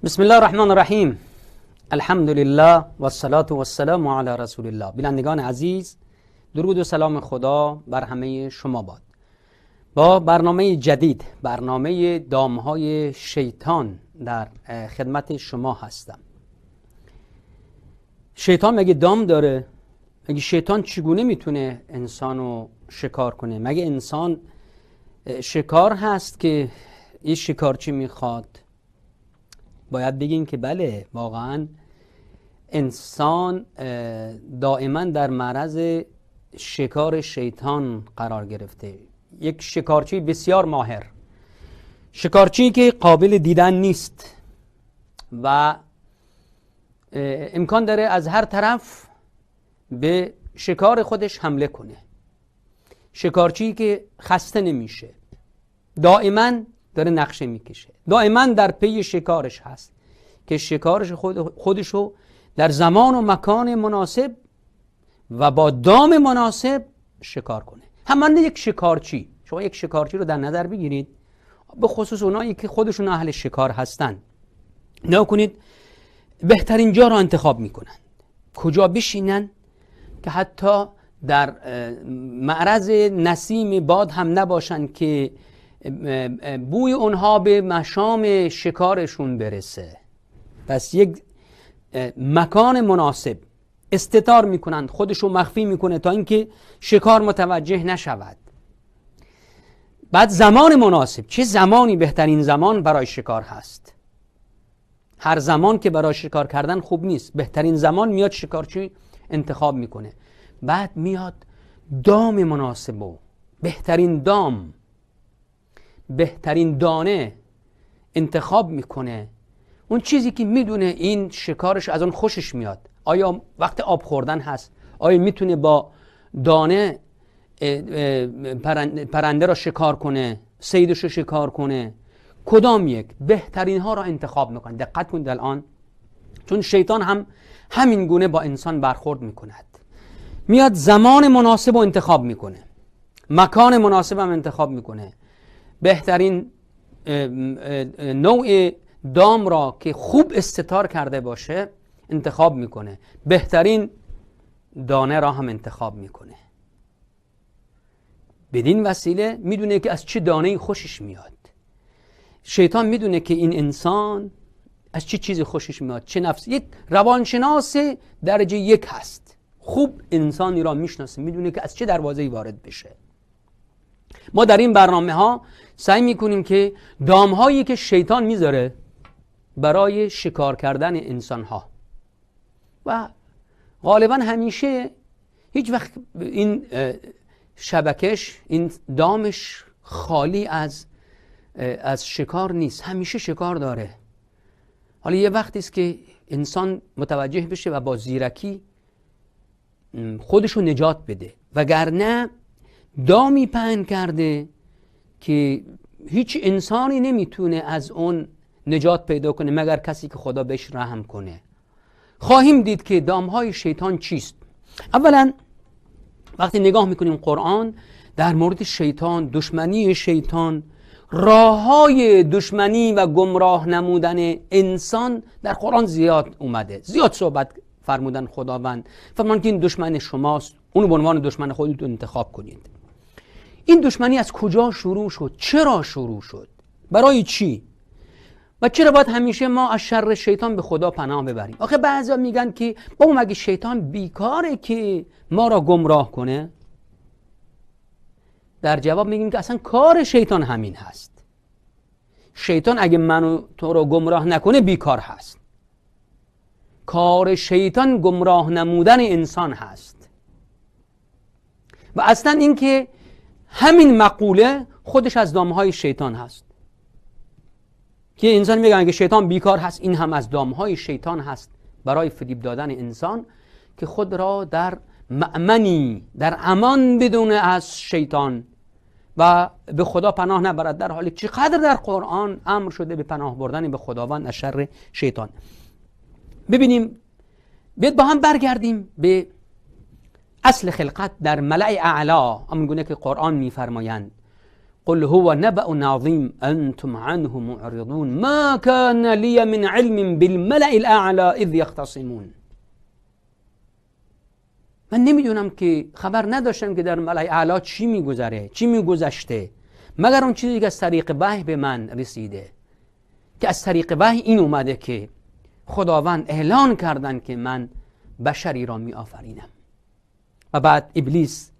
بسم الله الرحمن الرحیم. الحمد لله و الصلاة و السلام علی رسول الله. بینندگان عزیز، درود و سلام خدا بر همه شما باد. با برنامه جدید، برنامه دامهای شیطان در خدمت شما هستم. شیطان مگه دام داره؟ مگه شیطان چگونه میتونه انسانو شکار کنه؟ مگه انسان شکار هست که این شکارچی میخواد؟ باید بگیم که بله، واقعا انسان دائما در معرض شکار شیطان قرار گرفته. یک شکارچی بسیار ماهر، شکارچی که قابل دیدن نیست و امکان داره از هر طرف به شکار خودش حمله کنه. شکارچی که خسته نمیشه، دائما داره نقشه میکشه، دائما در پی شکارش هست که شکارش خودشو در زمان و مکان مناسب و با دام مناسب شکار کنه. همانند یک شکارچی، شما یک شکارچی رو در نظر بگیرید، به خصوص اونایی که خودشون اهل شکار هستن، نگاه کنید بهترین جا رو انتخاب میکنن، کجا بشینن که حتی در معرض نسیم باد هم نباشن که بوی اونها به مشام شکارشون برسه. پس یک مکان مناسب استتار میکنند، خودشو مخفی میکنه تا اینکه شکار متوجه نشود. بعد زمان مناسب، چه زمانی بهترین زمان برای شکار هست؟ هر زمان که برای شکار کردن خوب نیست، بهترین زمان میاد شکارچی انتخاب میکنه. بعد میاد دام مناسب و بهترین دام، بهترین دانه انتخاب میکنه، اون چیزی که میدونه این شکارش از اون خوشش میاد. آیا وقت آب خوردن هست؟ آیا میتونه با دانه پرنده را شکار کنه، صیدش رو شکار کنه؟ کدام یک؟ بهترین ها را انتخاب میکنه. دقت کنید الان، چون شیطان هم همین گونه با انسان برخورد میکند. میاد زمان مناسب رو انتخاب میکنه، مکان مناسب هم انتخاب میکنه، بهترین نوع دام را که خوب استتار کرده باشه انتخاب میکنه، بهترین دانه را هم انتخاب میکنه. بدین وسیله میدونه که از چه دانه‌ای خوشش میاد. شیطان میدونه که این انسان از چه چیزی خوشش میاد، چه نفس. یک روانشناس درجه یک هست، خوب انسانی را میشناسه، میدونه که از چه دروازه‌ای وارد بشه. ما در این برنامه ها سعی میکنیم که دام هایی که شیطان میذاره برای شکار کردن انسان ها، و غالبا همیشه هیچ وقت این شبکش، این دامش خالی از شکار نیست، همیشه شکار داره. حالا یه وقتی است که انسان متوجه بشه و با زیرکی خودشو نجات بده، وگرنه دامی پهن کرده که هیچ انسانی نمیتونه از اون نجات پیدا کنه مگر کسی که خدا بهش رحم کنه. خواهیم دید که دامهای شیطان چیست. اولا وقتی نگاه میکنیم قرآن در مورد شیطان، دشمنی شیطان، راههای دشمنی و گمراه نمودن انسان در قرآن زیاد اومده، زیاد صحبت فرمودن خداوند. فرمان که این دشمن شماست، اونو به عنوان دشمن خودتون انتخاب کنید. این دشمنی از کجا شروع شد؟ چرا شروع شد؟ برای چی؟ و چرا باید همیشه ما از شر شیطان به خدا پناه ببریم؟ آخه بعضیا میگن که بابا مگه شیطان بیکاره که ما را گمراه کنه؟ در جواب میگیم که اصلا کار شیطان همین هست. شیطان اگه منو تو رو گمراه نکنه بیکار هست. کار شیطان گمراه نمودن انسان هست. و اصلا این که همین مقوله خودش از دامهای شیطان هست که انسان میگن اگه شیطان بیکار هست، این هم از دامهای شیطان هست برای فریب دادن انسان که خود را در مأمنی، در امان بدونه از شیطان و به خدا پناه نبرد، در حالی چقدر در قرآن امر شده به پناه بردن به خداوند از شر شیطان. ببینیم، بیاید با هم برگردیم به اصل خلقت در ملأ اعلا، همون گونه که قرآن میفرمایند قل هو نبأ عظیم انتم عنه معرضون ما كان لی من علم بالملأ الاعلى اذ یختصمون. من نمیدونم که خبر نداشتم که در ملأ اعلی چی میگذره، چی میگذشته، مگر اون چیزی که از طریق وحی به من رسیده، که از طریق وحی این اومده که خداوند اعلان کردن که من بشری را می آفرینم. و بعد ابلیس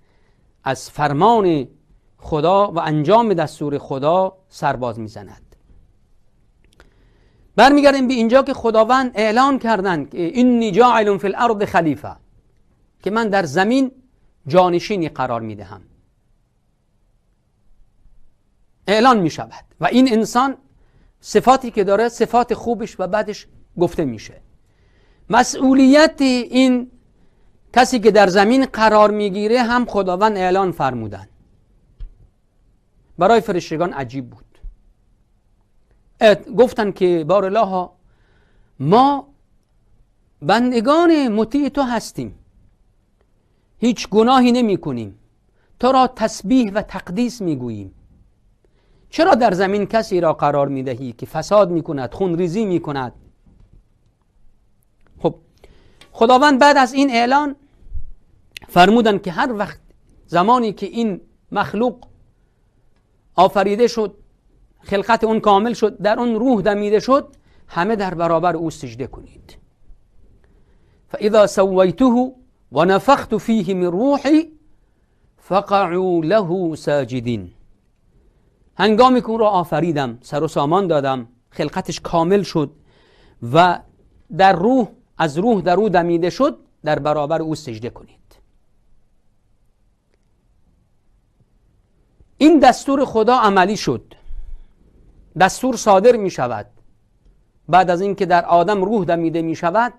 از فرمان خدا و انجام دستور خدا سرباز می زند. برمیگردیم به اینجا که خداوند اعلان کردن که اینی جاعل فی الارض خلیفه، که من در زمین جانشینی قرار می دهم. اعلان می شود و این انسان صفاتی که داره صفات خوبش و بعدش گفته میشه. مسئولیت این کسی که در زمین قرار میگیره هم خداوند اعلان فرمودن. برای فرشتگان عجیب بود. گفتن که بار الله ما بندگان مطیع تو هستیم، هیچ گناهی نمی کنیم، تو را تسبیح و تقدیس میگوییم، چرا در زمین کسی را قرار میدهی که فساد میکند، خونریزی میکند؟ خب خداوند بعد از این اعلان فرمودن که هر وقت زمانی که این مخلوق آفریده شد، خلقت اون کامل شد، در اون روح دمیده شد، همه در برابر او سجده کنید. فاذا سویته و نفخت فیه من روحی فقعوا له ساجدین. هنگامی که اون را آفریدم، سر و سامان دادم، خلقتش کامل شد و در روح، از روح در او دمیده شد، در برابر او سجده کنید. این دستور خدا عملی شد. دستور صادر می شود بعد از اینکه در آدم روح دمیده می شود،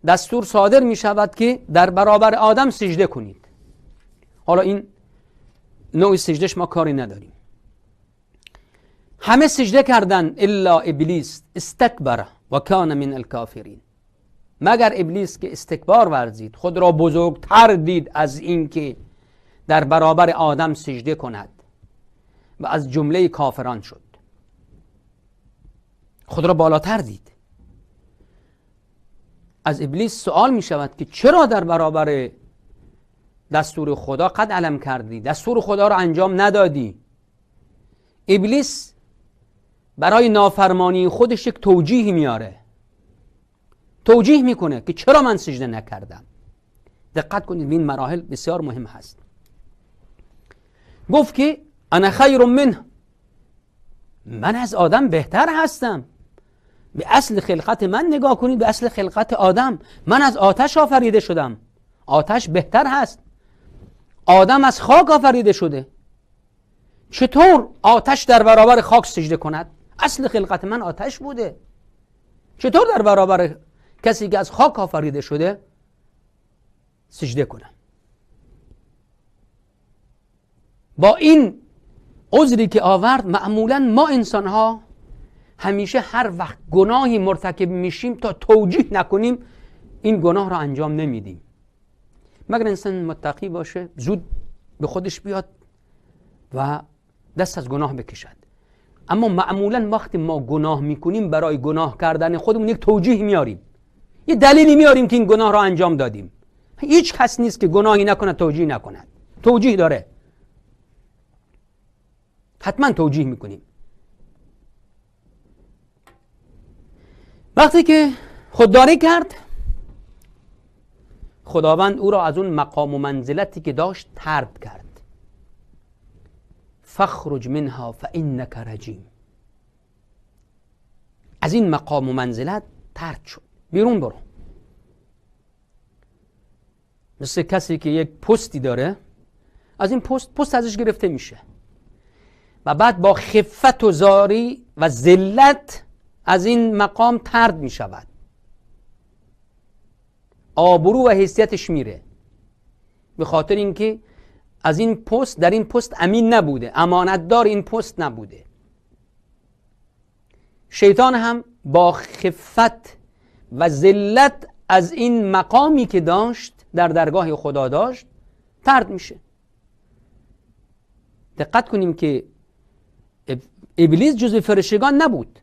دستور صادر می شود که در برابر آدم سجده کنید. حالا این نوع سجدهش ما کاری نداریم. همه سجده کردن الا ابلیس استکبر و کان من الکافرین، مگر ابلیس که استکبار ورزید، خود را بزرگتر دید از این که در برابر آدم سجده کند و از جمله کافران شد. خود را بالاتر دید. از ابلیس سوال می شود که چرا در برابر دستور خدا قد علم کردی، دستور خدا را انجام ندادی؟ ابلیس برای نافرمانی خودش یک توجیه میاره، توجیه میکنه که چرا من سجده نکردم. دقت کنید، این مراحل بسیار مهم هست. گفت که انا خیر منه، من از آدم بهتر هستم. به اصل خلقت من نگاه کنید، به اصل خلقت آدم. من از آتش آفریده شدم، آتش بهتر هست. آدم از خاک آفریده شده، چطور آتش در برابر خاک سجده کند؟ اصل خلقت من آتش بوده، چطور در برابر کسی که از خاک آفریده شده سجده کنم؟ با این عذری که آورد، معمولا ما انسان ها همیشه هر وقت گناهی مرتکب میشیم تا توجیه نکنیم این گناه را انجام نمیدیم، مگر انسان متقی باشه زود به خودش بیاد و دست از گناه بکشد. اما معمولا وقتی ما گناه میکنیم برای گناه کردن خودمون یک توجیه میاریم، یه دلیلی میاریم که این گناه را انجام دادیم. هیچ کس نیست که گناهی نکنه توجیه نکند، توجیه داره، حتما توجیه میکنیم. وقتی که خودداری کرد، خداوند او را از اون مقام و منزلتی که داشت طرد کرد. فاخرج منها فانک رجیم. از این مقام و منزلت طرد شد، بیرون برو. مثل کسی که یک پستی داره، از این پست ازش گرفته میشه و بعد با خفت و زاری و ذلت از این مقام طرد می شود. آبرو و حیثیتش میره، به خاطر اینکه از این پست، در این پست امین نبوده، امانتدار این پست نبوده. شیطان هم با خفت و ذلت از این مقامی که داشت، در درگاه خدا داشت، طرد میشه. دقت کنیم که ابلیس جزء فرشتگان نبود،